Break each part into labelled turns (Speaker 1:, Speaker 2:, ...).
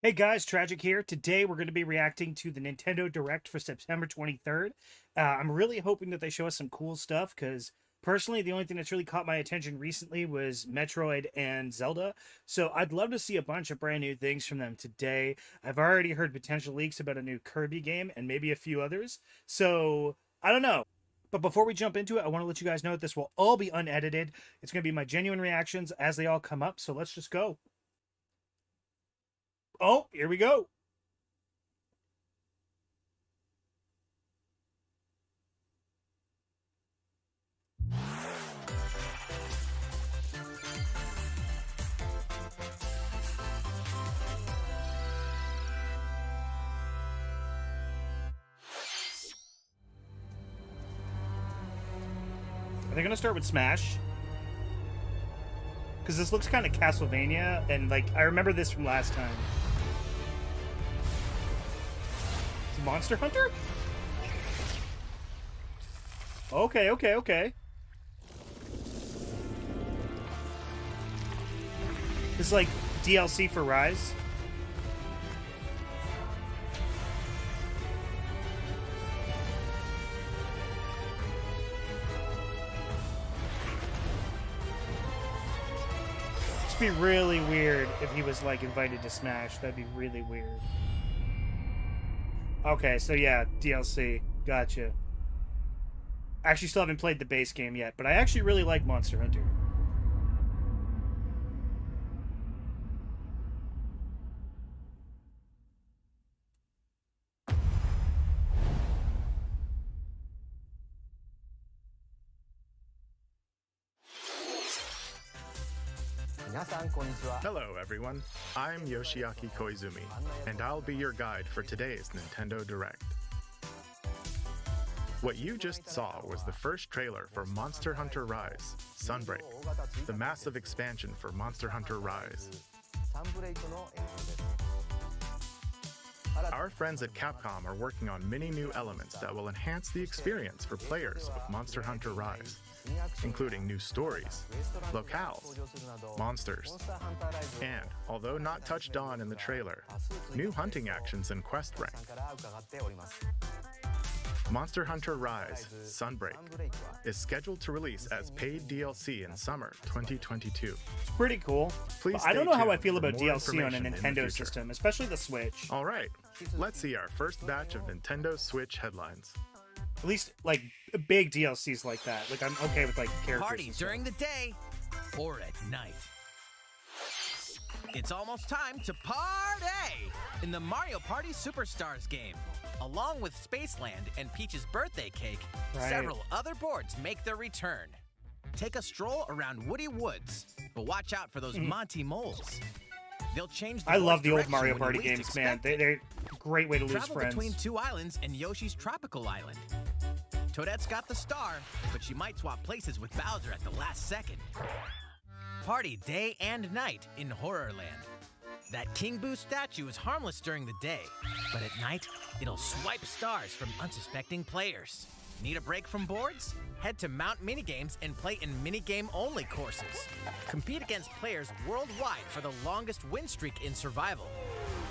Speaker 1: Hey guys, Tradgik here. Today we're going to be reacting to the Nintendo Direct for September 23rd. I'm really hoping that they show us some cool stuff because personally, the only thing that's really caught my attention recently was Metroid and Zelda. So I'd love to see a bunch of brand new things from them today. I've already heard potential leaks about a new Kirby game and maybe a few others. So I don't know. But before we jump into it, I want to let you guys know that this will all be unedited. It's going to be my genuine reactions as they all come up. So let's just go. Oh, here we go. Are they gonna start with Smash? Because this looks kind of Castlevania, and like I remember this from last time. It's Monster Hunter? Okay, okay, okay. This is like DLC for Rise. It'd be really weird if he was like invited to Smash. That'd be really weird. Okay, so yeah, DLC. Gotcha. I actually still haven't played the base game yet, but I actually really like Monster Hunter.
Speaker 2: Hello everyone, I'm Yoshiaki Koizumi, and I'll be your guide for today's Nintendo Direct. What you just saw was the first trailer for Monster Hunter Rise, Sunbreak, the massive expansion for Monster Hunter Rise. Our friends at Capcom are working on many new elements that will enhance the experience for players of Monster Hunter Rise, including new stories, locales, monsters, and, although not touched on in the trailer, new hunting actions and quest rank. Monster Hunter Rise Sunbreak is scheduled to release as paid DLC in summer 2022.
Speaker 1: It's pretty cool.
Speaker 2: Please
Speaker 1: I don't know how I feel
Speaker 2: for
Speaker 1: about
Speaker 2: more
Speaker 1: DLC on a
Speaker 2: information in the
Speaker 1: Nintendo
Speaker 2: future.
Speaker 1: system, especially the Switch.
Speaker 2: All right, let's see our first batch of Nintendo Switch headlines.
Speaker 1: At least like big DLCs like that. Like I'm okay with like characters.
Speaker 3: Party during the day or at night. It's almost time to party in the Mario Party Superstars game. Along with Spaceland and Peach's birthday cake,
Speaker 1: Right.
Speaker 3: several other boards make their return. Take a stroll around Woody Woods, but watch out for those Monty moles. They'll change the
Speaker 1: I love
Speaker 3: board's
Speaker 1: the old
Speaker 3: direction
Speaker 1: Mario
Speaker 3: when you
Speaker 1: Party
Speaker 3: least
Speaker 1: games, man.
Speaker 3: expect it.
Speaker 1: They're a great way to lose
Speaker 3: Travel
Speaker 1: friends.
Speaker 3: between two islands and Yoshi's tropical island. Toadette's got the star, but she might swap places with Bowser at the last second. Party day and night in Horrorland. That King Boo statue is harmless during the day, but at night, it'll swipe stars from unsuspecting players. Need a break from boards? Head to Mount Minigames and play in minigame-only courses. Compete against players worldwide for the longest win streak in survival.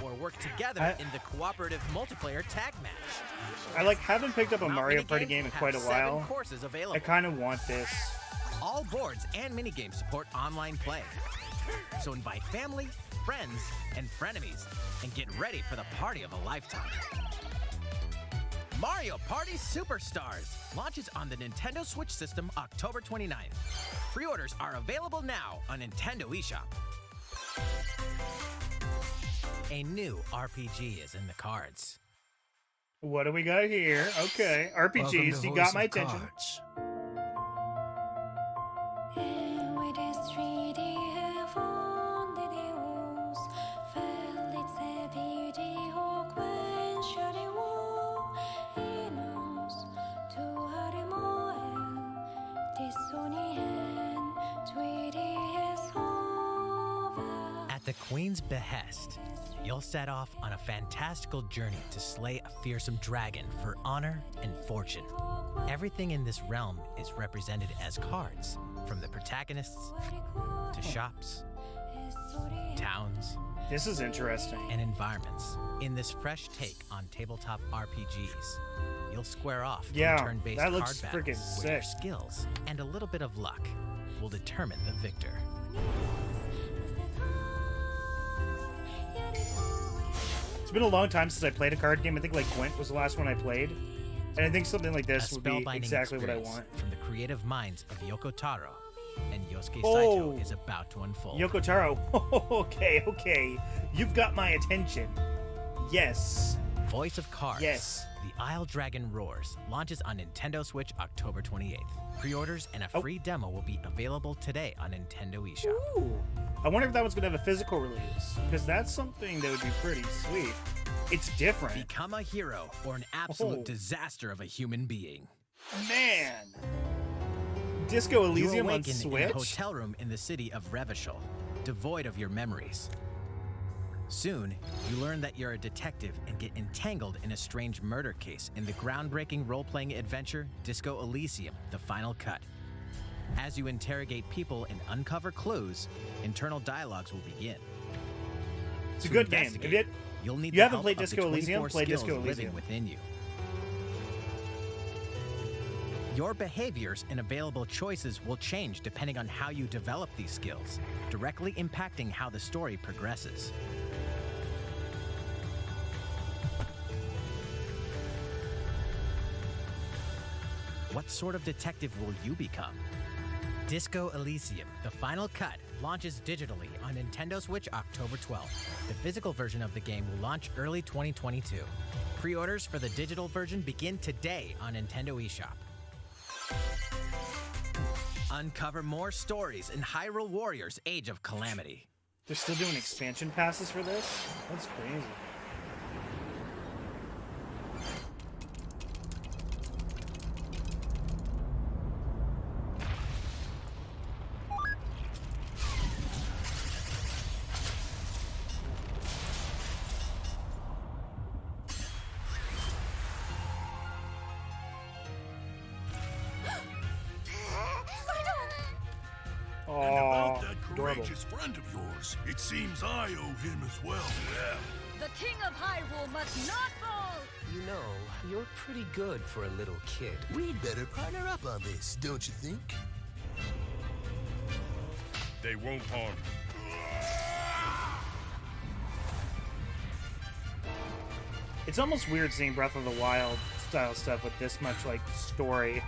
Speaker 3: Or work together in the cooperative multiplayer tag match.
Speaker 1: I haven't picked up a
Speaker 3: Mount
Speaker 1: Mario Party
Speaker 3: Minigames
Speaker 1: game in
Speaker 3: have
Speaker 1: quite a
Speaker 3: 7
Speaker 1: while.
Speaker 3: courses available.
Speaker 1: I kind of want this.
Speaker 3: All boards and minigames support online play. So invite family, friends, and frenemies, and get ready for the party of a lifetime. Mario Party Superstars launches on the Nintendo Switch system October 29th. Pre-orders are available now on Nintendo eShop. A new RPG is in the cards.
Speaker 1: What do we got here? Okay, RPGs. You got my attention.
Speaker 3: At the Queen's behest, you'll set off on a fantastical journey to slay a fearsome dragon for honor and fortune. Everything in this realm is represented as cards, from the protagonists to shops, towns,
Speaker 1: This is interesting.
Speaker 3: and environments. In this fresh take on tabletop RPGs, you'll square off in
Speaker 1: Yeah,
Speaker 3: turn-based
Speaker 1: that looks
Speaker 3: card battles
Speaker 1: freaking
Speaker 3: where your
Speaker 1: sick.
Speaker 3: skills and a little bit of luck will determine the victor.
Speaker 1: It's been a long time since I played a card game. I think like Gwent was the last one I played. And I think something like this
Speaker 3: A
Speaker 1: would be
Speaker 3: spellbinding
Speaker 1: exactly what I
Speaker 3: experience
Speaker 1: want.
Speaker 3: from the creative minds of Yoko Taro and Yosuke
Speaker 1: Oh.
Speaker 3: Saito is about to unfold.
Speaker 1: Yoko Taro. Okay. You've got my attention. Yes.
Speaker 3: Voice of Cards.
Speaker 1: Yes.
Speaker 3: The Isle Dragon Roars launches on Nintendo Switch October 28th. Pre-orders and a
Speaker 1: Oh.
Speaker 3: free demo will be available today on Nintendo eShop.
Speaker 1: Ooh. I wonder if that one's going to have a physical release. Because that's something that would be pretty sweet. It's different.
Speaker 3: Become a hero or an absolute
Speaker 1: Oh.
Speaker 3: disaster of a human being.
Speaker 1: Man. Disco
Speaker 3: You
Speaker 1: Elysium on
Speaker 3: awaken in a
Speaker 1: Switch?
Speaker 3: hotel room in the city of Revachol, devoid of your memories. Soon, you learn that you're a detective and get entangled in a strange murder case in the groundbreaking role-playing adventure Disco Elysium: The Final Cut. As you interrogate people and uncover clues, internal dialogues will begin.
Speaker 1: It's a
Speaker 3: To
Speaker 1: good game.
Speaker 3: investigate,
Speaker 1: If
Speaker 3: you'll need
Speaker 1: you
Speaker 3: the
Speaker 1: haven't
Speaker 3: help
Speaker 1: played
Speaker 3: of the
Speaker 1: Disco Elysium,
Speaker 3: 24
Speaker 1: play
Speaker 3: skills
Speaker 1: Disco
Speaker 3: living
Speaker 1: Elysium.
Speaker 3: within you. Your behaviors and available choices will change depending on how you develop these skills, directly impacting how the story progresses. What sort of detective will you become? Disco Elysium: The Final Cut launches digitally on Nintendo Switch October 12th. The physical version of the game will launch early 2022. Pre-orders for the digital version begin today on Nintendo eShop. Uncover more stories in Hyrule Warriors: Age of Calamity.
Speaker 1: They're still doing expansion passes for this? That's crazy.
Speaker 4: And about
Speaker 1: Oh,
Speaker 4: that
Speaker 1: adorable.
Speaker 4: courageous friend of yours, it seems I owe him as well. Yeah.
Speaker 5: The King of Hyrule must not fall!
Speaker 6: You know, you're pretty good for a little kid.
Speaker 7: We'd better partner up on this, don't you think?
Speaker 4: They won't harm you.
Speaker 1: It's almost weird seeing Breath of the Wild style stuff with this much, like, story.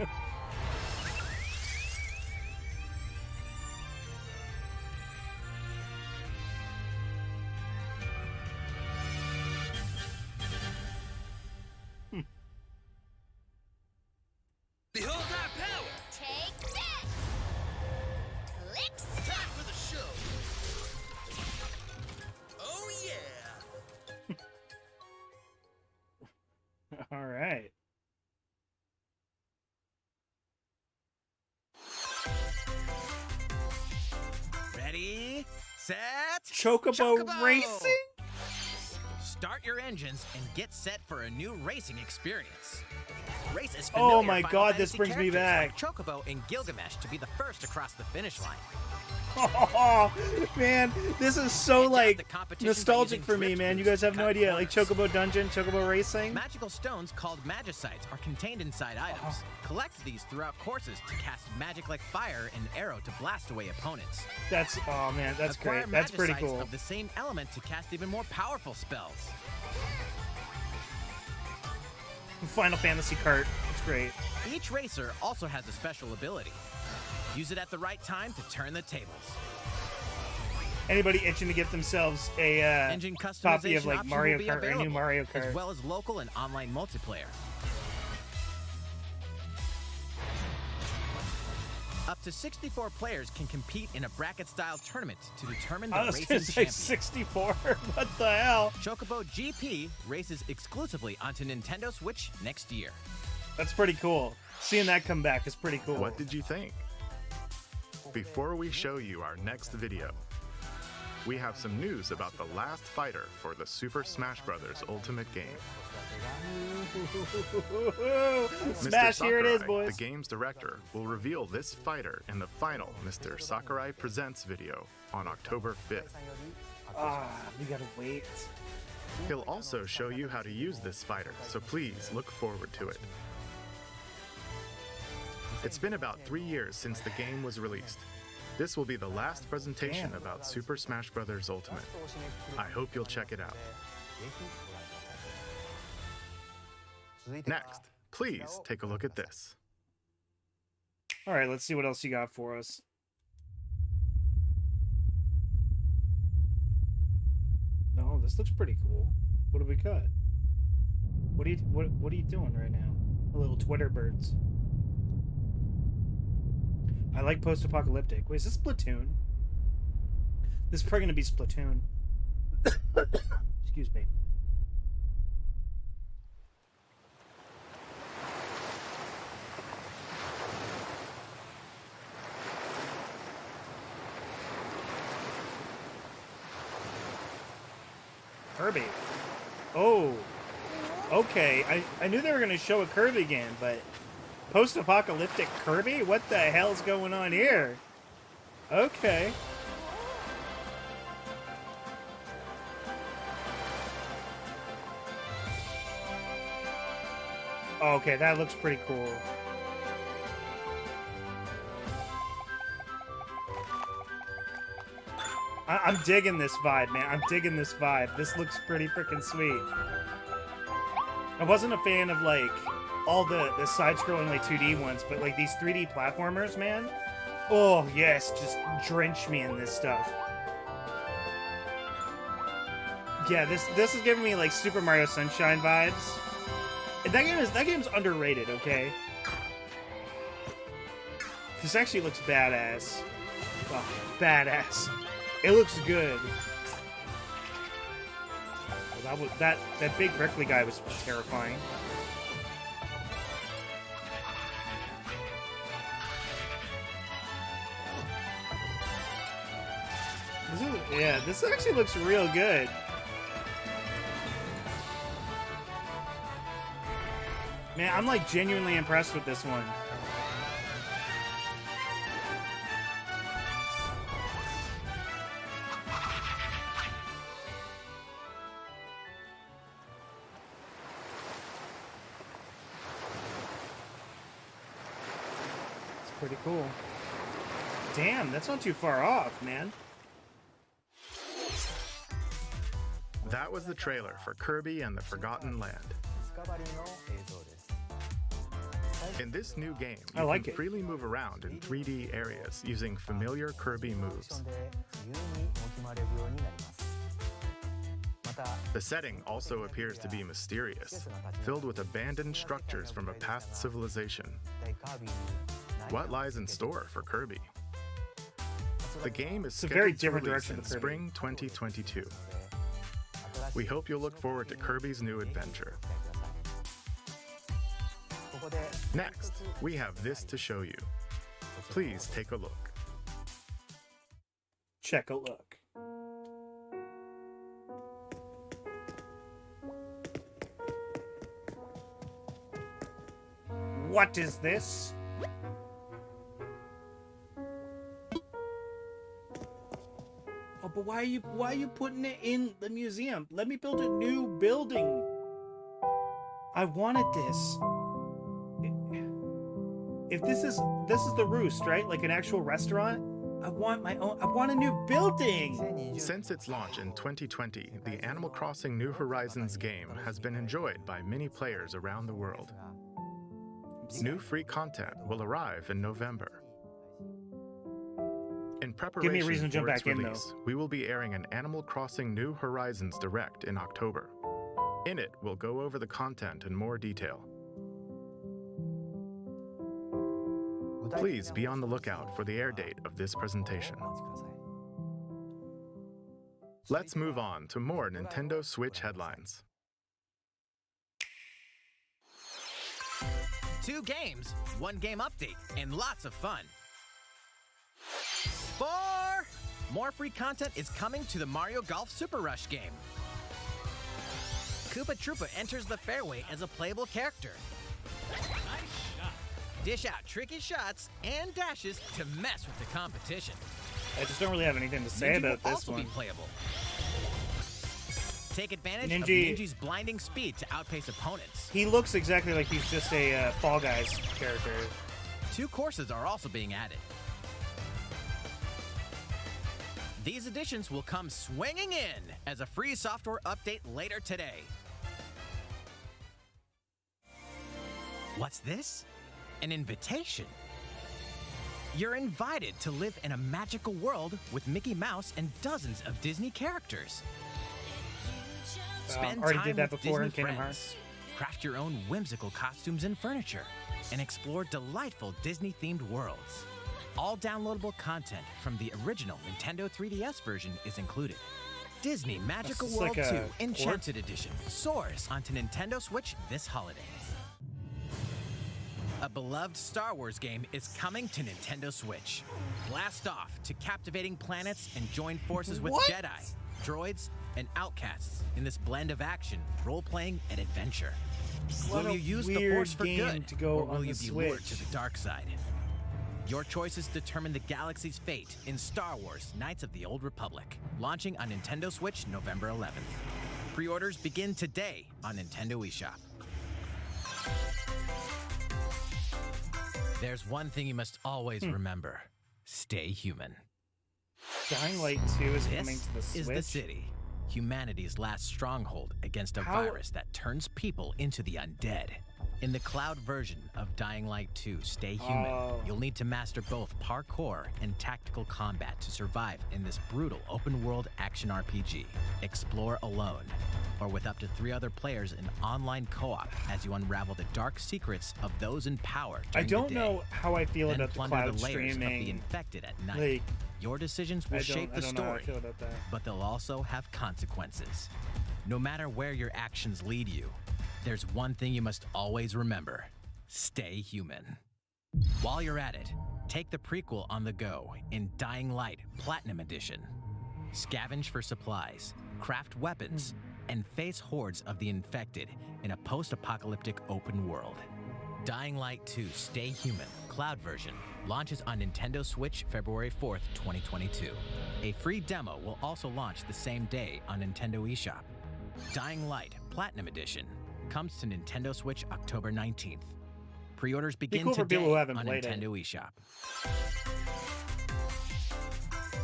Speaker 7: Behold our power!
Speaker 5: Take this! Licks!
Speaker 7: Time for the show! Oh yeah!
Speaker 1: All right.
Speaker 3: Ready, set,
Speaker 1: Chocobo Racing?
Speaker 3: Start your engines and get set for a new racing experience. Race as
Speaker 1: Oh
Speaker 3: familiar
Speaker 1: my
Speaker 3: Final
Speaker 1: God, this
Speaker 3: Fantasy
Speaker 1: brings me
Speaker 3: characters like Chocobo and Gilgamesh to be the first across the finish line.
Speaker 1: Oh, man, this is so,
Speaker 3: Enter
Speaker 1: like,
Speaker 3: the competition by
Speaker 1: nostalgic
Speaker 3: using
Speaker 1: for me,
Speaker 3: drift
Speaker 1: man. You
Speaker 3: boosts
Speaker 1: guys have
Speaker 3: to
Speaker 1: no
Speaker 3: cut
Speaker 1: idea. Like,
Speaker 3: corners.
Speaker 1: Chocobo Dungeon, Chocobo Racing.
Speaker 3: Magical stones called Magicites are contained inside items. Collect these throughout courses to cast magic like fire and arrow to blast away opponents.
Speaker 1: That's, oh, man, that's
Speaker 3: Acquire
Speaker 1: great. That's pretty
Speaker 3: Magicites
Speaker 1: cool.
Speaker 3: of the same element to cast even more powerful spells.
Speaker 1: Final Fantasy cart. It's great.
Speaker 3: Each racer also has a special ability. Use it at the right time to turn the tables.
Speaker 1: Anybody itching to get themselves a
Speaker 3: Engine
Speaker 1: copy of,
Speaker 3: customization
Speaker 1: like,
Speaker 3: options
Speaker 1: Mario
Speaker 3: will be
Speaker 1: Kart, or a new
Speaker 3: available,
Speaker 1: Mario Kart.
Speaker 3: as well as local and online multiplayer. Up to 64 players can compete in a bracket-style tournament to determine the
Speaker 1: I was
Speaker 3: racing
Speaker 1: going to say
Speaker 3: champion.
Speaker 1: 64. What the hell?
Speaker 3: Chocobo GP races exclusively onto Nintendo Switch next year.
Speaker 1: That's pretty cool. Seeing that come back is pretty cool.
Speaker 2: What did you think? Before we show you our next video, we have some news about the last fighter for the Super Smash Bros. Ultimate game.
Speaker 1: Smash,
Speaker 2: Mr.
Speaker 1: here it is,
Speaker 2: Sakurai,
Speaker 1: boys.
Speaker 2: the game's director, will reveal this fighter in the final Mr. Sakurai Presents video on October 5th.
Speaker 1: We gotta wait.
Speaker 2: He'll also show you how to use this fighter, so please look forward to it. It's been about 3 years since the game was released. This will be the last presentation about Super Smash Bros. Ultimate. I hope you'll check it out. Next, please take a look at this.
Speaker 1: All right, let's see what else you got for us. No, this looks pretty cool. What do we got? What are you doing right now? The little Twitter birds. I like post-apocalyptic. Wait, is this Splatoon? This is probably gonna be Splatoon. Excuse me. Kirby. Oh. Okay. I knew they were going to show a Kirby game, but post-apocalyptic Kirby? What the hell's going on here? Okay. Okay, that looks pretty cool. I'm digging this vibe, man. I'm digging this vibe. This looks pretty freaking sweet. I wasn't a fan of, like, all the side-scrolling, like, 2D ones, but, like, these 3D platformers, man. Oh, yes. Just drench me in this stuff. Yeah, this is giving me, like, Super Mario Sunshine vibes. And that game's underrated, okay? This actually looks badass. Oh, badass. It looks good. Well, that big Brickley guy was terrifying. This actually looks real good. Man, I'm like genuinely impressed with this one. Pretty cool. Damn, that's not too far off, man.
Speaker 2: That was the trailer for Kirby and the Forgotten Land. In this new game, you can freely move around in 3D areas using familiar Kirby moves. The setting also appears to be mysterious, filled with abandoned structures from a past civilization. What lies in store for Kirby? The game is scheduled to release in spring 2022. We hope you'll look forward to Kirby's new adventure. Next, we have this to show you. Please take a look.
Speaker 1: Check a look. What is this? Oh, but why are you putting it in the museum? Let me build a new building. I wanted this. If this is the Roost, right? Like an actual restaurant? I want my own. I want a new building.
Speaker 2: Since its launch in 2020, the Animal Crossing New Horizons game has been enjoyed by many players around the world. New free content will arrive in November. In preparation for its release, we will be airing an Animal Crossing New Horizons Direct in October. In it, we'll go over the content in more detail. Please be on the lookout for the air date of this presentation. Let's move on to more Nintendo Switch headlines.
Speaker 3: 2 games, 1 game update, and lots of fun. 4! More free content is coming to the Mario Golf Super Rush game. Koopa Troopa enters the fairway as a playable character.
Speaker 8: Nice shot.
Speaker 3: Dish out tricky shots and dashes to mess with the competition.
Speaker 1: I just don't really have anything to say about this one.
Speaker 3: Will also be playable. Take advantage of
Speaker 1: Ninja-
Speaker 3: Ninja's blinding speed to outpace opponents.
Speaker 1: He looks exactly like he's just a Fall Guys character.
Speaker 3: 2 courses are also being added. These additions will come swinging in as a free software update later today. What's this? An invitation. You're invited to live in a magical world with Mickey Mouse and dozens of Disney characters. Spend
Speaker 1: already
Speaker 3: time
Speaker 1: did that
Speaker 3: with
Speaker 1: before in
Speaker 3: Disney
Speaker 1: Kingdom
Speaker 3: friends. Craft your own whimsical costumes and furniture, and explore delightful Disney-themed worlds. All downloadable content from the original Nintendo 3DS version is included. Disney Magical
Speaker 1: This is
Speaker 3: World
Speaker 1: like a
Speaker 3: 2
Speaker 1: port?
Speaker 3: Enchanted Edition soars onto Nintendo Switch this holiday. A beloved Star Wars game is coming to Nintendo Switch. Blast off to captivating planets and join forces with
Speaker 1: What?
Speaker 3: Jedi, droids, and outcasts in this blend of action, role-playing, and adventure.
Speaker 1: What
Speaker 3: Will
Speaker 1: a
Speaker 3: you use the
Speaker 1: weird
Speaker 3: Force for
Speaker 1: game
Speaker 3: good,
Speaker 1: to go
Speaker 3: or will
Speaker 1: on
Speaker 3: you
Speaker 1: the
Speaker 3: be lured
Speaker 1: Switch.
Speaker 3: to the dark side? Your choices determine the galaxy's fate in Star Wars Knights of the Old Republic, launching on Nintendo Switch November 11th. Pre-orders begin today on Nintendo eShop. There's one thing you must always remember. Stay human.
Speaker 1: Dying Light 2 is coming
Speaker 3: This
Speaker 1: to the Switch.
Speaker 3: is the city, humanity's last stronghold against a
Speaker 1: How-
Speaker 3: virus that turns people into the undead. In the cloud version of Dying Light 2 Stay Human,
Speaker 1: Oh.
Speaker 3: you'll need to master both parkour and tactical combat to survive in this brutal open-world action RPG. Explore alone, or with up to 3 other players in online co-op as you unravel the dark secrets of those in power
Speaker 1: I
Speaker 3: during
Speaker 1: don't
Speaker 3: the day.
Speaker 1: know how I feel
Speaker 3: Then
Speaker 1: about the
Speaker 3: plunder
Speaker 1: cloud
Speaker 3: the layers of the
Speaker 1: streaming.
Speaker 3: infected at night.
Speaker 1: Like,
Speaker 3: Your decisions will shape the
Speaker 1: I don't know how I
Speaker 3: story,
Speaker 1: feel about that.
Speaker 3: but they'll also have consequences. No matter where your actions lead you, there's one thing you must always remember: stay human. While you're at it, take the prequel on the go in Dying Light Platinum Edition. Scavenge for supplies, craft weapons, and face hordes of the infected in a post-apocalyptic open world. Dying Light 2 Stay Human Cloud version launches on Nintendo Switch February 4th, 2022. A free demo will also launch the same day on Nintendo eShop. Dying Light Platinum Edition comes to Nintendo Switch October 19th. Pre-orders begin
Speaker 1: cool for
Speaker 3: today
Speaker 1: people who haven't
Speaker 3: on
Speaker 1: played it.
Speaker 3: Nintendo eShop.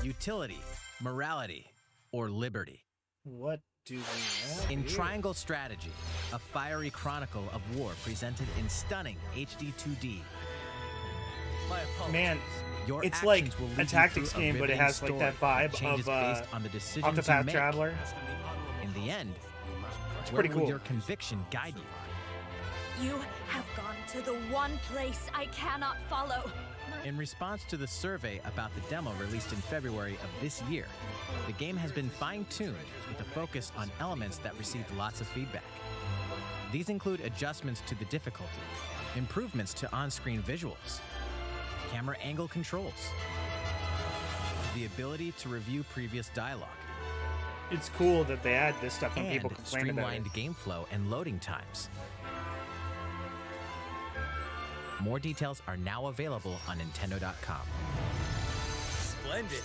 Speaker 3: Utility, morality, or liberty.
Speaker 1: What do we have
Speaker 3: In
Speaker 1: here?
Speaker 3: Triangle Strategy, a fiery chronicle of war presented in stunning HD 2D. My apologies.
Speaker 1: Man,
Speaker 3: Your
Speaker 1: it's like
Speaker 3: actions will lead
Speaker 1: a
Speaker 3: you
Speaker 1: tactics
Speaker 3: through a
Speaker 1: game, but it
Speaker 3: riveting
Speaker 1: has like that
Speaker 3: story
Speaker 1: vibe
Speaker 3: changes
Speaker 1: of
Speaker 3: based on the decisions you
Speaker 1: Octopath
Speaker 3: make.
Speaker 1: Traveler.
Speaker 3: In the end,
Speaker 1: It's
Speaker 3: where
Speaker 1: pretty
Speaker 3: will
Speaker 1: cool.
Speaker 3: your conviction guide you?
Speaker 5: You have gone to the one place I cannot follow.
Speaker 3: In response to the survey about the demo released in February of this year, the game has been fine-tuned with a focus on elements that received lots of feedback. These include adjustments to the difficulty, improvements to on-screen visuals, camera angle controls, the ability to review previous dialogue,
Speaker 1: It's cool that they add this stuff when
Speaker 3: and
Speaker 1: people complain about it.
Speaker 3: streamlined game flow and loading times. More details are now available on Nintendo.com.
Speaker 7: Splendid.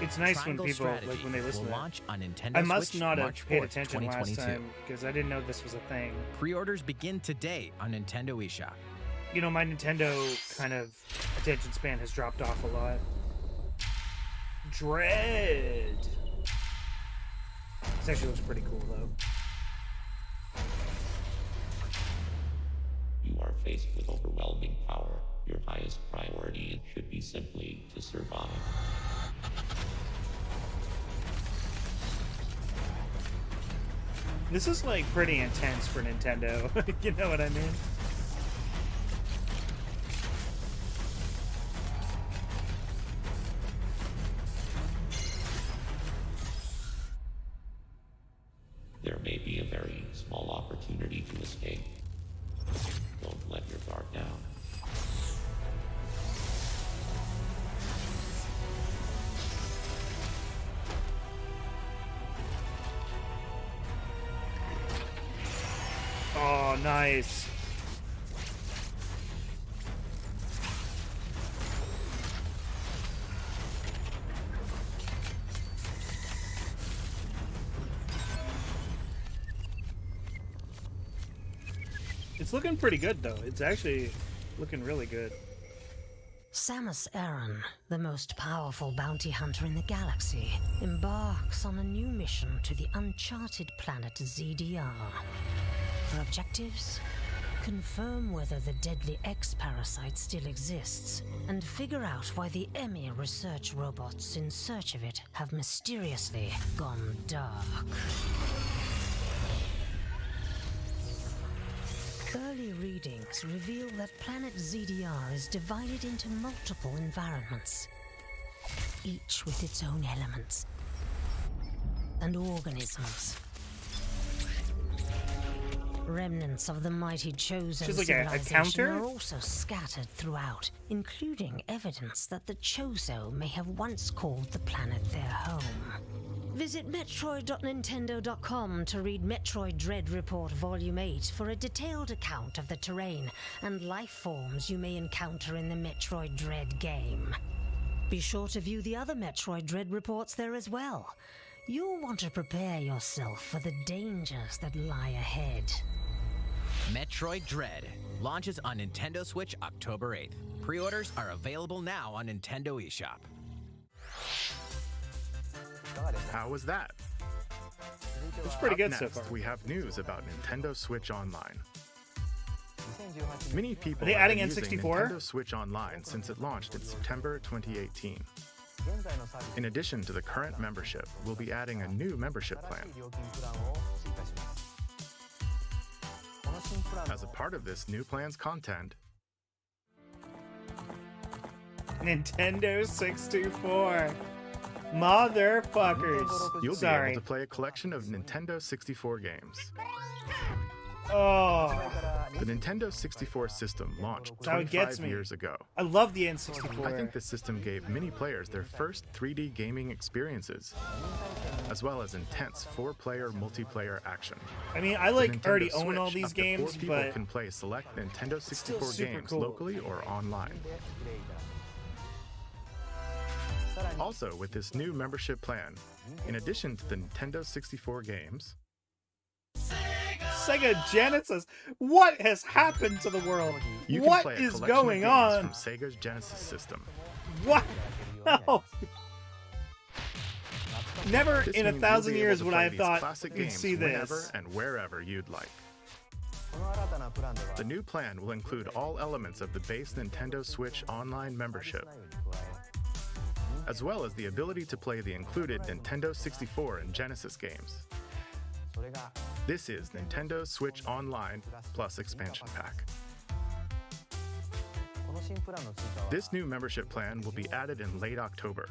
Speaker 1: It's nice
Speaker 3: Triangle
Speaker 1: when people
Speaker 3: Strategy
Speaker 1: like when they listen
Speaker 3: will
Speaker 1: to that.
Speaker 3: launch on Nintendo
Speaker 1: I must
Speaker 3: Switch
Speaker 1: not
Speaker 3: March
Speaker 1: have paid
Speaker 3: 4th,
Speaker 1: attention last
Speaker 3: 2022.
Speaker 1: time because I didn't know this was a thing.
Speaker 3: Pre-orders begin today on Nintendo eShop.
Speaker 1: You know, my Nintendo kind of attention span has dropped off a lot. Dread. This actually looks pretty cool though.
Speaker 9: You are faced with overwhelming power. Your highest priority should be simply to survive.
Speaker 1: This is like pretty intense for Nintendo. You know what I mean?
Speaker 9: There may be a very small opportunity to escape. Don't let your guard down.
Speaker 1: Oh, nice. It's looking pretty good, though. It's actually looking really good.
Speaker 10: Samus Aran, the most powerful bounty hunter in the galaxy, embarks on a new mission to the uncharted planet ZDR. Her objectives? Confirm whether the deadly X-parasite still exists, and figure out why the Emmy research robots in search of it have mysteriously gone dark. Early readings reveal that planet ZDR is divided into multiple environments, each with its own elements and organisms. Remnants of the mighty Chosen
Speaker 1: She's like a
Speaker 10: civilization
Speaker 1: counter?
Speaker 10: are also scattered throughout, including evidence that the Chozo may have once called the planet their home. Visit Metroid.Nintendo.com to read Metroid Dread Report Volume 8 for a detailed account of the terrain and life forms you may encounter in the Metroid Dread game. Be sure to view the other Metroid Dread reports there as well. You'll want to prepare yourself for the dangers that lie ahead.
Speaker 3: Metroid Dread launches on Nintendo Switch October 8th. Pre-orders are available now on Nintendo eShop.
Speaker 2: How was that?
Speaker 1: It's pretty
Speaker 2: Up
Speaker 1: good
Speaker 2: next,
Speaker 1: so far.
Speaker 2: we have news about Nintendo Switch Online. Many people
Speaker 1: Are they
Speaker 2: have
Speaker 1: adding
Speaker 2: been using
Speaker 1: N64?
Speaker 2: Nintendo Switch Online since it launched in September 2018. In addition to the current membership, we'll be adding a new membership plan. As a part of this new plan's content,
Speaker 1: Nintendo 64. Motherfuckers.
Speaker 2: you'll be
Speaker 1: Sorry.
Speaker 2: able to play a collection of Nintendo 64 games.
Speaker 1: Oh,
Speaker 2: The Nintendo 64 system launched
Speaker 1: That's how it gets
Speaker 2: 25
Speaker 1: me.
Speaker 2: years ago.
Speaker 1: I love the N64.
Speaker 2: I think this system gave many players their first 3D gaming experiences, as well as intense 4-player multiplayer action.
Speaker 1: I mean, I
Speaker 2: The
Speaker 1: like
Speaker 2: Nintendo
Speaker 1: already own all
Speaker 2: Switch,
Speaker 1: these
Speaker 2: up to 4
Speaker 1: games,
Speaker 2: people
Speaker 1: but
Speaker 2: can play select Nintendo 64
Speaker 1: super
Speaker 2: games
Speaker 1: cool.
Speaker 2: locally or online. Also, with this new membership plan, in addition to the Nintendo 64 games,
Speaker 1: Sega Genesis. What has happened to the world?
Speaker 2: you can
Speaker 1: What
Speaker 2: play a
Speaker 1: is
Speaker 2: collection
Speaker 1: going
Speaker 2: of
Speaker 1: on?
Speaker 2: games from Sega's Genesis system.
Speaker 1: What? No. Never
Speaker 2: This
Speaker 1: in a
Speaker 2: means you'll
Speaker 1: thousand
Speaker 2: be
Speaker 1: years
Speaker 2: able to
Speaker 1: would
Speaker 2: play
Speaker 1: I have
Speaker 2: these
Speaker 1: thought
Speaker 2: classic
Speaker 1: we'd
Speaker 2: games
Speaker 1: see
Speaker 2: whenever
Speaker 1: this.
Speaker 2: and wherever you'd like. The new plan will include all elements of the base Nintendo Switch Online membership, as well as the ability to play the included Nintendo 64 and Genesis games. This is Nintendo Switch Online plus expansion pack. This new membership plan will be added in late October.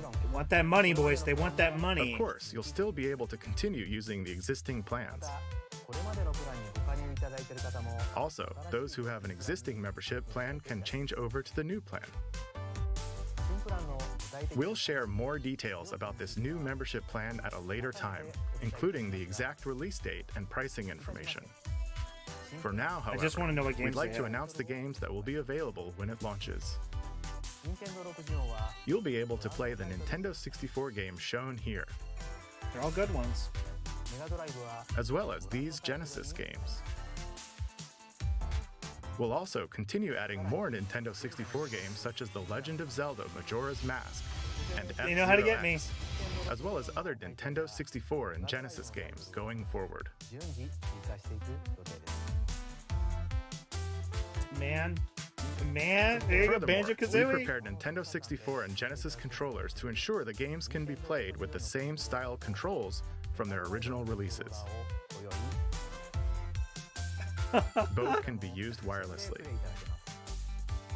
Speaker 1: They want that money, boys. They want that money.
Speaker 2: Of course, you'll still be able to continue using the existing plans. Also, those who have an existing membership plan can change over to the new plan. We'll share more details about this new membership plan at a later time, including the exact release date and pricing information. For now, however,
Speaker 1: just wanna know what games
Speaker 2: we'd like
Speaker 1: they
Speaker 2: to
Speaker 1: have.
Speaker 2: announce the games that will be available when it launches. You'll be able to play the Nintendo 64 games shown here,
Speaker 1: They're all good ones.
Speaker 2: as well as these Genesis games. We'll also continue adding more Nintendo 64 games such as The Legend of Zelda Majora's Mask and
Speaker 1: They know how to get
Speaker 2: F-Zero
Speaker 1: me.
Speaker 2: X, as well as other Nintendo 64 and Genesis games going forward.
Speaker 1: Man, there you go,
Speaker 2: Furthermore, we
Speaker 1: Banjo-Kazooie.
Speaker 2: prepared Nintendo 64 and Genesis controllers to ensure the games can be played with the same style controls from their original releases. Both can be used wirelessly.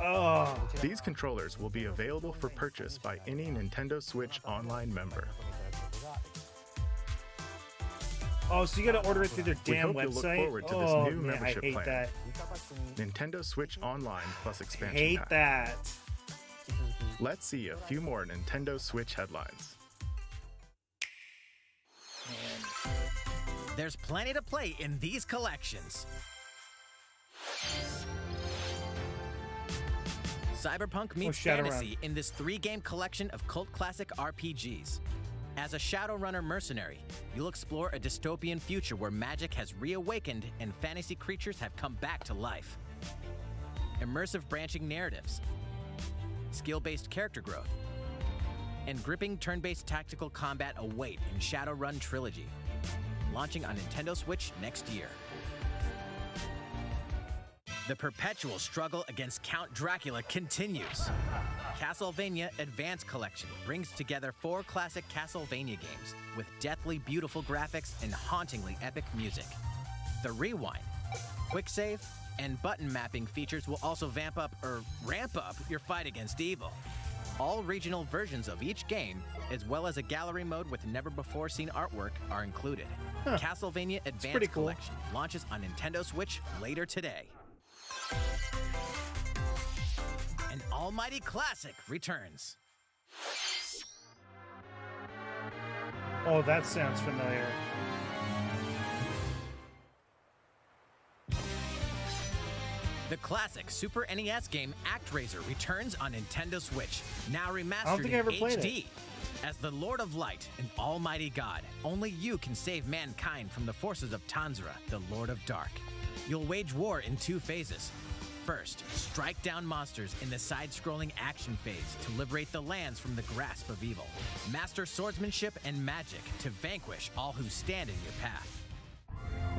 Speaker 1: Oh,
Speaker 2: These controllers will be available for purchase by any Nintendo Switch Online member.
Speaker 1: oh, so you gotta order it through their
Speaker 2: We
Speaker 1: damn
Speaker 2: hope you'll look
Speaker 1: website.
Speaker 2: forward to this
Speaker 1: Oh
Speaker 2: new
Speaker 1: man, I
Speaker 2: membership
Speaker 1: hate
Speaker 2: plan.
Speaker 1: that.
Speaker 2: Nintendo Switch Online plus expansion
Speaker 1: Hate
Speaker 2: pack.
Speaker 1: that.
Speaker 2: Let's see a few more Nintendo Switch headlines.
Speaker 3: There's plenty to play in these collections. Cyberpunk meets
Speaker 1: Shadowrun.
Speaker 3: fantasy in this 3-game collection of cult classic RPGs. As a Shadowrunner mercenary, you'll explore a dystopian future where magic has reawakened and fantasy creatures have come back to life. Immersive branching narratives, skill-based character growth, and gripping turn-based tactical combat await in Shadowrun Trilogy, launching on Nintendo Switch next year. The perpetual struggle against Count Dracula continues. Castlevania Advance Collection brings together 4 classic Castlevania games with deathly beautiful graphics and hauntingly epic music. The Rewind, Quick Save, and button mapping features will also ramp up your fight against evil. All regional versions of each game, as well as a gallery mode with never-before-seen artwork, are included. Castlevania Advance Collection launches on Nintendo Switch later today. An almighty classic returns.
Speaker 1: Oh, that sounds familiar.
Speaker 3: The classic Super NES game ActRaiser returns on Nintendo Switch, now remastered
Speaker 1: I don't think I ever
Speaker 3: in
Speaker 1: played
Speaker 3: HD.
Speaker 1: it.
Speaker 3: As the Lord of Light, an almighty god, only you can save mankind from the forces of Tanzra, the Lord of Dark. You'll wage war in 2 phases. First, strike down monsters in the side-scrolling action phase to liberate the lands from the grasp of evil. Master swordsmanship and magic to vanquish all who stand in your path.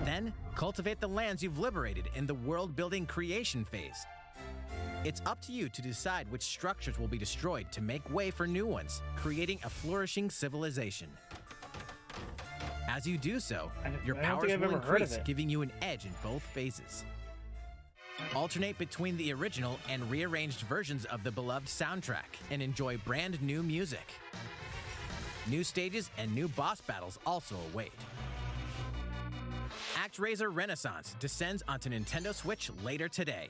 Speaker 3: Then, cultivate the lands you've liberated in the world-building creation phase. It's up to you to decide which structures will be destroyed to make way for new ones, creating a flourishing civilization. As you do so, your powers will increase, giving you an edge in both phases. Alternate between the original and rearranged versions of the beloved soundtrack and enjoy brand new music. New stages and new boss battles also await. ActRaiser Renaissance descends onto Nintendo Switch later today.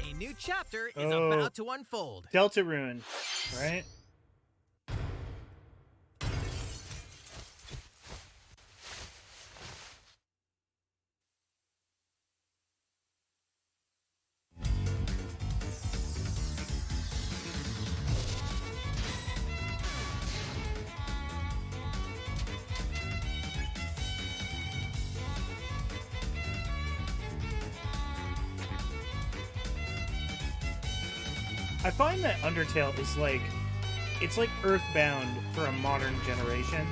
Speaker 3: A new chapter is about to unfold.
Speaker 1: Deltarune, right? I find that Undertale is like, it's like Earthbound for a modern generation.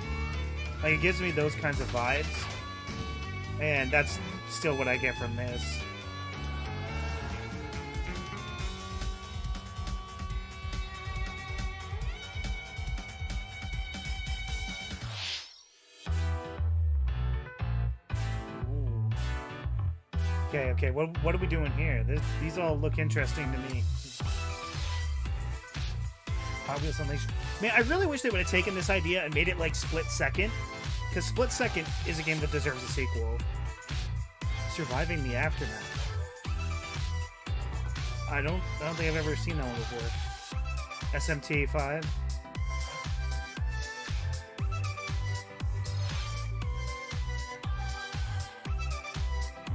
Speaker 1: Like, it gives me those kinds of vibes. And that's still what I get from this. Okay, what are we doing here? These all look interesting to me. Hot Wheels Unleashed. Man, I really wish they would have taken this idea and made it like Split Second, because Split Second is a game that deserves a sequel. Surviving the Aftermath. I don't think I've ever seen that one before. SMT 5.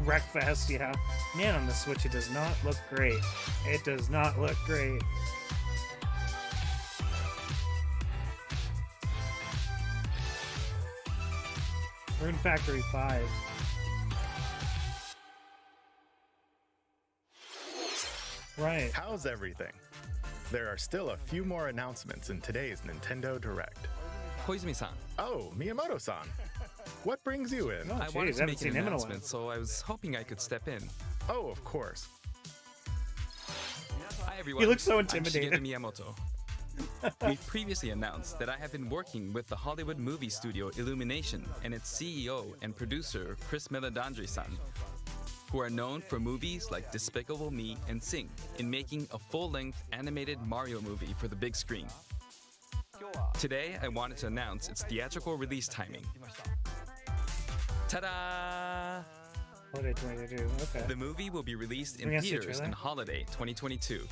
Speaker 1: Wreckfest, yeah. Man, on the Switch, it does not look great. It does not look great. Rune Factory 5. Right.
Speaker 2: How's everything? There are still a few more announcements in today's Nintendo Direct.
Speaker 11: Koizumi-san.
Speaker 2: Oh, Miyamoto-san. What brings you in?
Speaker 11: I wanted to make an announcement, so I was hoping I could step in.
Speaker 2: Oh, of course.
Speaker 11: Hi, everyone.
Speaker 1: He looks so intimidated.
Speaker 11: I'm Shigeru Miyamoto. We previously announced that I have been working with the Hollywood movie studio Illumination and its CEO and producer Chris Meledandri-san, who are known for movies like Despicable Me and Sing, in making a full-length animated Mario movie for the big screen. Today, I wanted to announce its theatrical release timing. Ta-da!
Speaker 1: Holiday 2022, okay.
Speaker 11: The movie will be released in theaters in Holiday 2022.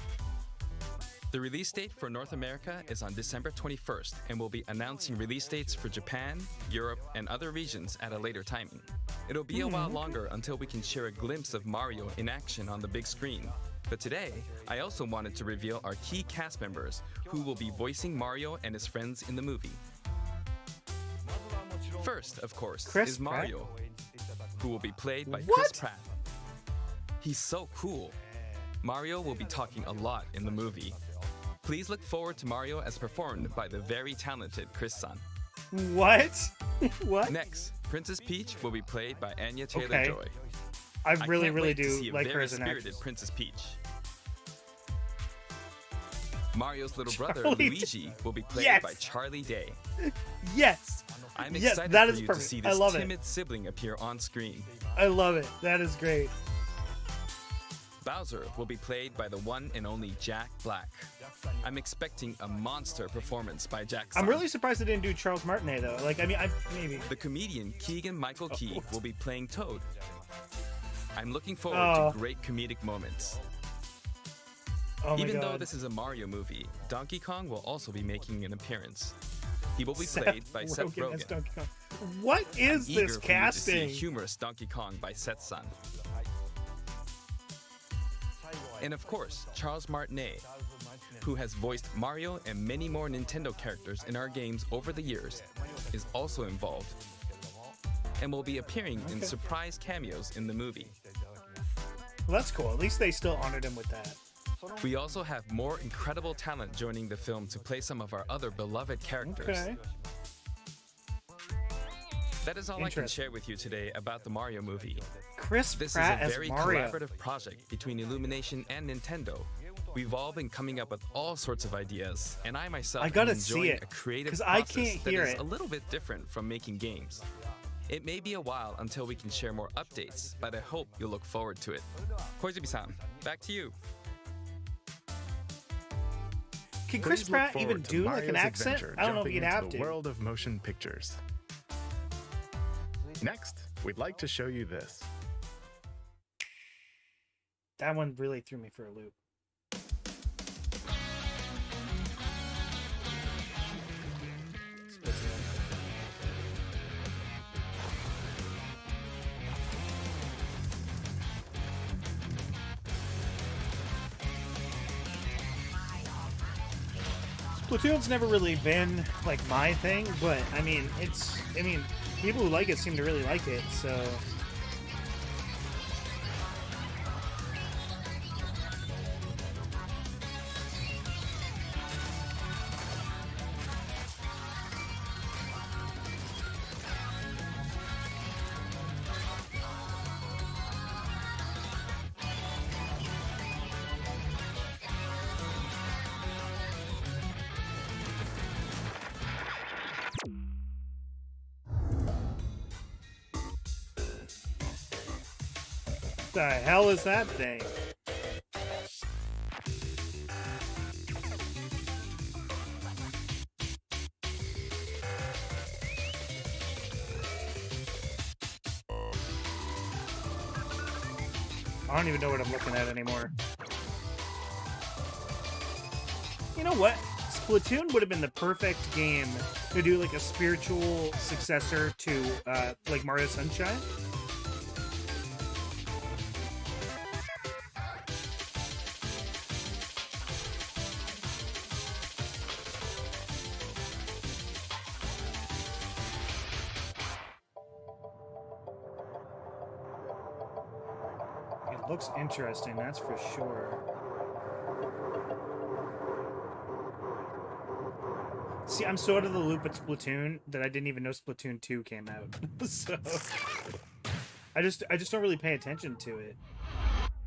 Speaker 11: The release date for North America is on December 21st, and we'll be announcing release dates for Japan, Europe, and other regions at a later timing. It'll be a while longer until we can share a glimpse of Mario in action on the big screen. But today, I also wanted to reveal our key cast members who will be voicing Mario and his friends in the movie. First, of course, is Mario, who will be played by Chris Pratt. He's so cool. Mario will be talking a lot in the movie. Please look forward to Mario as performed by the very talented Chris-san.
Speaker 1: What? What?
Speaker 11: Next, Princess Peach will be played by Anya Taylor-Joy.
Speaker 1: I really
Speaker 11: to
Speaker 1: do
Speaker 11: see
Speaker 1: like
Speaker 11: a
Speaker 1: her
Speaker 11: very
Speaker 1: as an
Speaker 11: spirited
Speaker 1: actress.
Speaker 11: Princess Peach. Mario's little brother,
Speaker 1: Charlie
Speaker 11: Luigi, will be played by Charlie Day.
Speaker 1: Yes!
Speaker 11: I'm
Speaker 1: Yes,
Speaker 11: excited
Speaker 1: that
Speaker 11: for
Speaker 1: is
Speaker 11: you
Speaker 1: perfect.
Speaker 11: to see
Speaker 1: I
Speaker 11: this
Speaker 1: love it.
Speaker 11: timid sibling appear on screen.
Speaker 1: I love it. That is great.
Speaker 11: Bowser will be played by the one and only Jack Black. I'm expecting a monster performance by Jack.
Speaker 1: I'm really surprised they didn't do Charles Martinet though. Like, I mean, maybe.
Speaker 11: The comedian Keegan-Michael Key will be playing Toad. I'm looking forward to great comedic moments. Even though this is a Mario movie, Donkey Kong will also be making an appearance. He will be played by Seth Rogen.
Speaker 1: What is
Speaker 11: I'm
Speaker 1: this
Speaker 11: eager
Speaker 1: casting?
Speaker 11: For you to see humorous Donkey Kong by Seth-san. And of course, Charles Martinet, who has voiced Mario and many more Nintendo characters in our games over the years, is also involved and will be appearing in surprise cameos in the movie.
Speaker 1: Well, that's cool. At least they still honored him with that.
Speaker 11: We also have more incredible talent joining the film to play some of our other beloved characters.
Speaker 1: Okay.
Speaker 11: That is all I can share with you today about the Mario movie.
Speaker 1: Chris
Speaker 11: This
Speaker 1: Pratt
Speaker 11: is a very
Speaker 1: as Mario.
Speaker 11: collaborative project between Illumination and Nintendo. We've all been coming up with all sorts of ideas, and I myself am enjoying a creative process
Speaker 1: I can't hear
Speaker 11: that is
Speaker 1: it.
Speaker 11: a little bit different from making games. It may be a while until we can share more updates, but I hope you'll look forward to it. Koizumi-san, back to you.
Speaker 1: Can Chris Pratt even do like an accent? I don't know if he'd have to.
Speaker 2: The world of motion pictures. Next, we'd like to show you this.
Speaker 1: That one really threw me for a loop. Splatoon's never really been like my thing, but I mean, people who like it seem to really like it, so. The hell is that thing? I don't even know what I'm looking at anymore. You know what? Splatoon would have been the perfect game to do like a spiritual successor to like Mario Sunshine. It looks interesting, that's for sure. See, I'm so out of the loop at Splatoon that I didn't even know Splatoon 2 came out. So I just don't really pay attention to it.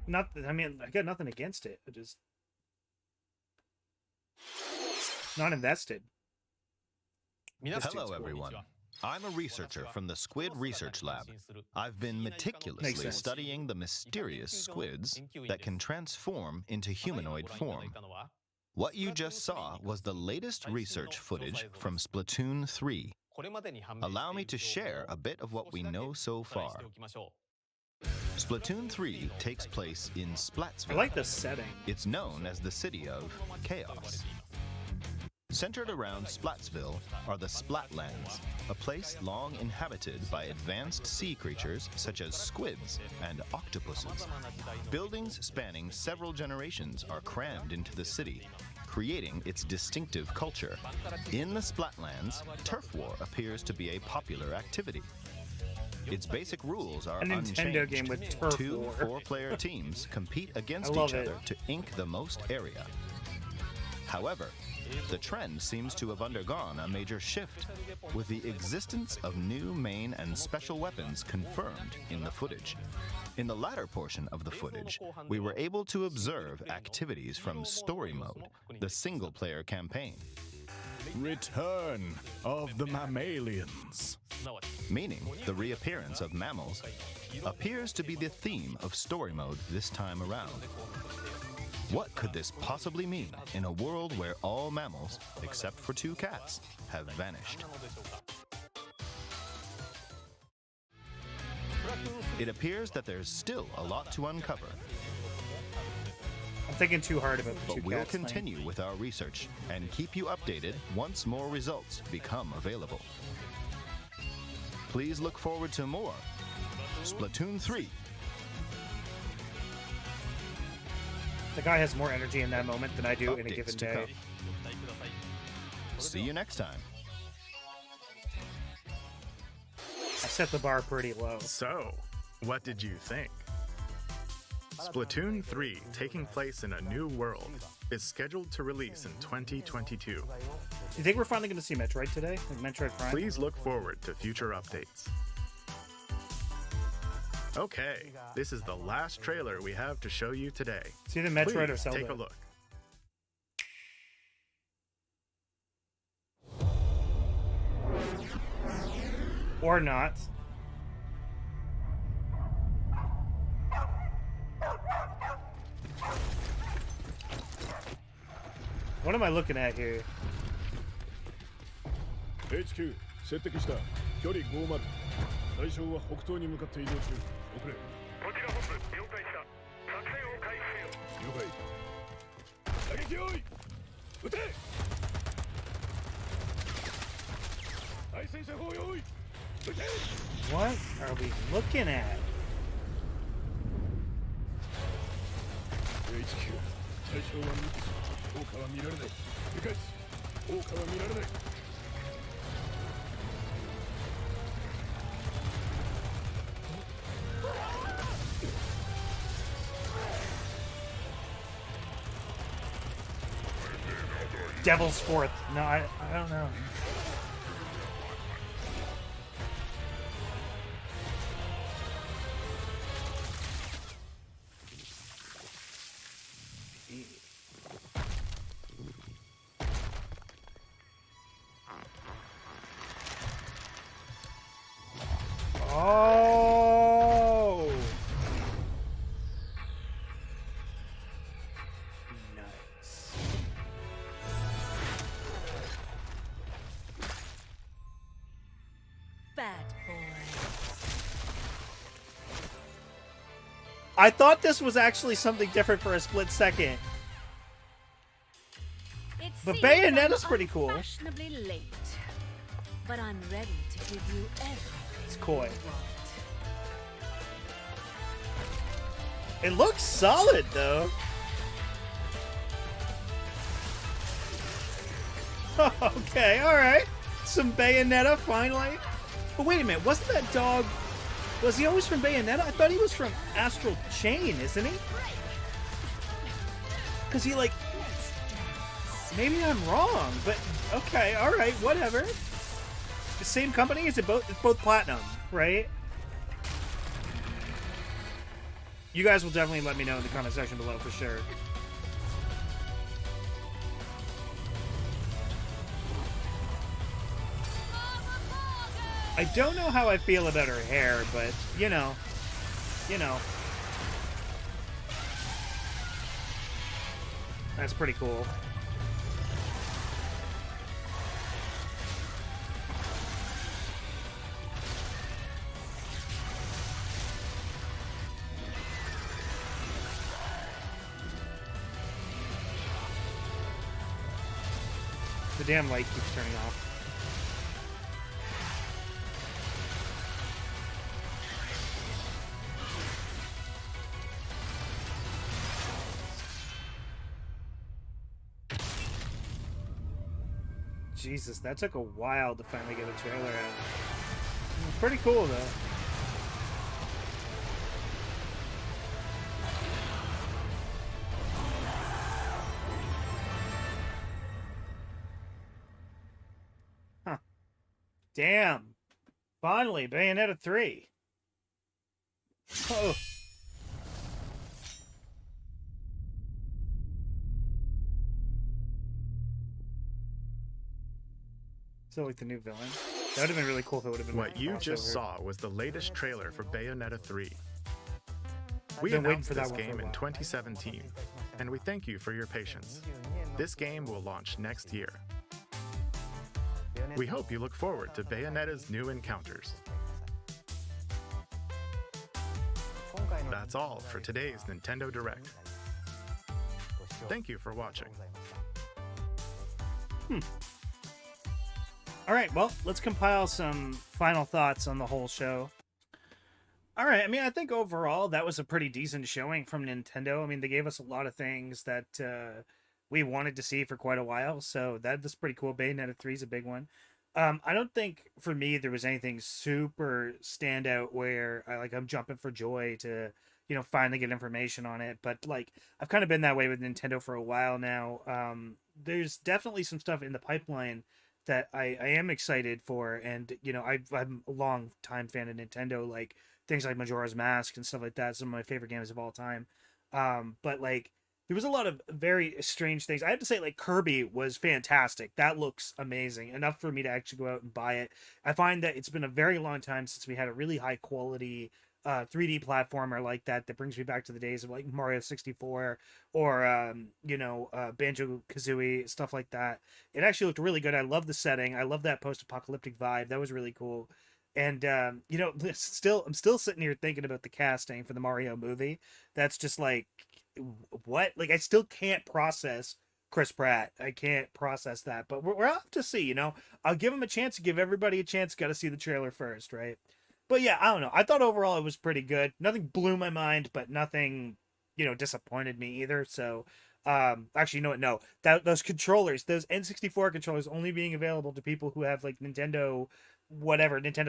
Speaker 1: I mean, I got nothing against it. I just not invested.
Speaker 12: Hello, everyone. I'm a researcher from the Squid Research Lab. I've been meticulously studying the mysterious squids that can transform into humanoid form. What you just saw was the latest research footage from Splatoon 3. Allow me to share a bit of what we know so far. Splatoon 3 takes place in Splatsville.
Speaker 1: I like the setting.
Speaker 12: It's known as the City of Chaos. Centered around Splatsville are the Splatlands, a place long inhabited by advanced sea creatures such as squids and octopuses. Buildings spanning several generations are crammed into the city, creating its distinctive culture. In the Splatlands, turf war appears to be a popular activity. Its basic rules are
Speaker 1: a Nintendo
Speaker 12: unchanged.
Speaker 1: game with turf
Speaker 12: Two
Speaker 1: war.
Speaker 12: 4-player teams compete against
Speaker 1: I love
Speaker 12: each
Speaker 1: it.
Speaker 12: other to ink the most area. However, the trend seems to have undergone a major shift, with the existence of new main and special weapons confirmed in the footage. In the latter portion of the footage, we were able to observe activities from Story Mode, the single-player campaign.
Speaker 4: Return of the mammalians.
Speaker 12: Meaning the reappearance of mammals appears to be the theme of Story Mode this time around. What could this possibly mean in a world where all mammals, except for 2 cats, have vanished? It appears that there's still a lot to uncover,
Speaker 1: I'm thinking too hard about the
Speaker 12: but
Speaker 1: two
Speaker 12: we'll
Speaker 1: cats thing.
Speaker 12: continue with our research and keep you updated once more results become available. Please look forward to more Splatoon 3.
Speaker 1: The guy has more energy in that moment than I do in a
Speaker 12: Updates
Speaker 1: given
Speaker 12: to
Speaker 1: day.
Speaker 12: come. See you next time.
Speaker 1: I set the bar pretty low.
Speaker 2: So, what did you think? Splatoon 3, taking place in a new world, is scheduled to release in 2022.
Speaker 1: You think we're finally going to see Metroid today? Like Metroid Prime?
Speaker 2: Please look forward to future updates. Okay, this is the last trailer we have to show you today.
Speaker 1: It's either Metroid or
Speaker 2: Please
Speaker 1: Zelda.
Speaker 2: take a look.
Speaker 1: Or not. What am I looking at here?
Speaker 4: HQ 接敵した距離50対象は北東に向かって移動中遅れこちら本部了解した作戦を開始せよ了解打撃用意撃て対戦車砲用意撃て
Speaker 1: What are we looking at?
Speaker 4: HQ 対象は3つ効果は見られない理解効果は見られない
Speaker 1: Devil's Fourth. No, I don't know. Oh! Nice.
Speaker 5: Bad boy.
Speaker 1: I thought this was actually something different for a split second.
Speaker 5: It
Speaker 1: But
Speaker 5: seems
Speaker 1: Bayonetta's
Speaker 5: I'm
Speaker 1: pretty cool.
Speaker 5: Fashionably late, but I'm ready to give you everything.
Speaker 1: It's coy. It looks solid, though. Okay, alright. Some Bayonetta, finally. But wait a minute, wasn't that dog... Was he always from Bayonetta? I thought he was from Astral Chain, isn't he? Because he, like... Maybe I'm wrong, but... Okay, alright, whatever. The same company? Is it both? It's both Platinum, right? You guys will definitely let me know in the comment section below for sure. I don't know how I feel about her hair, but you know. That's pretty cool. The damn light keeps turning off. Jesus, that took a while to finally get a trailer out. Pretty cool, though. Huh. Damn. Finally, Bayonetta 3. Oh. So like the new villain. That would have been really cool if it would have been.
Speaker 2: What you just saw was the latest trailer for Bayonetta 3. We
Speaker 1: Been waiting
Speaker 2: announced
Speaker 1: for that
Speaker 2: this
Speaker 1: one for a
Speaker 2: game in
Speaker 1: while.
Speaker 2: 2017, and we thank you for your patience. This game will launch next year. We hope you look forward to Bayonetta's new encounters. That's all for today's Nintendo Direct. Thank you for watching.
Speaker 1: All right, well, let's compile some final thoughts on the whole show. All right, I mean, I think overall that was a pretty decent showing from Nintendo. I mean, they gave us a lot of things that we wanted to see for quite a while, so that's pretty cool. Bayonetta 3 is a big one. I don't think for me there was anything super standout where I'm jumping for joy to finally get information on it. But like I've kind of been that way with Nintendo for a while now. There's definitely some stuff in the pipeline that I am excited for, and I'm a long time fan of Nintendo, like things like Majora's Mask and stuff like that. Some of my favorite games of all time. But like there was a lot of very strange things. I have to say, like Kirby was fantastic. That looks amazing. Enough for me to actually go out and buy it. I find that it's been a very long time since we had a really high quality 3D platformer like that brings me back to the days of like Mario 64 or Banjo-Kazooie, stuff like that. It actually looked really good. I love the setting. I love that post-apocalyptic vibe. That was really cool. And I'm still sitting here thinking about the casting for the Mario movie. That's just like, what? Like I still can't process Chris Pratt. I can't process that. But we'll have to see. I'll give him a chance. Give everybody a chance. Got to see the trailer first, right? But yeah, I don't know. I thought overall it was pretty good. Nothing blew my mind, but nothing, disappointed me either. So, actually, no. Those controllers, those N64 controllers only being available to people who have like Nintendo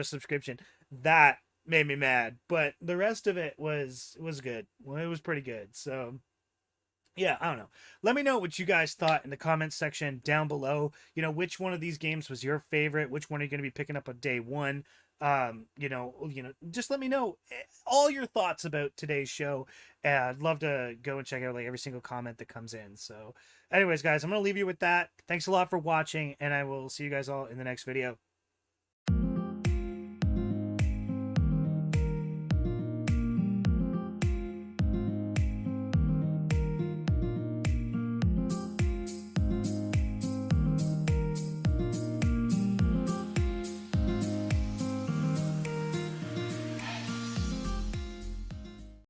Speaker 1: subscription, that made me mad. But the rest of it was good. Well, it was pretty good. So, yeah, I don't know. Let me know what you guys thought in the comments section down below. Which one of these games was your favorite? Which one are you going to be picking up on day one? Just let me know all your thoughts about today's show. I'd love to go and check out like every single comment that comes in. So anyways, guys, I'm going to leave you with that. Thanks a lot for watching, and I will see you guys all in the next video.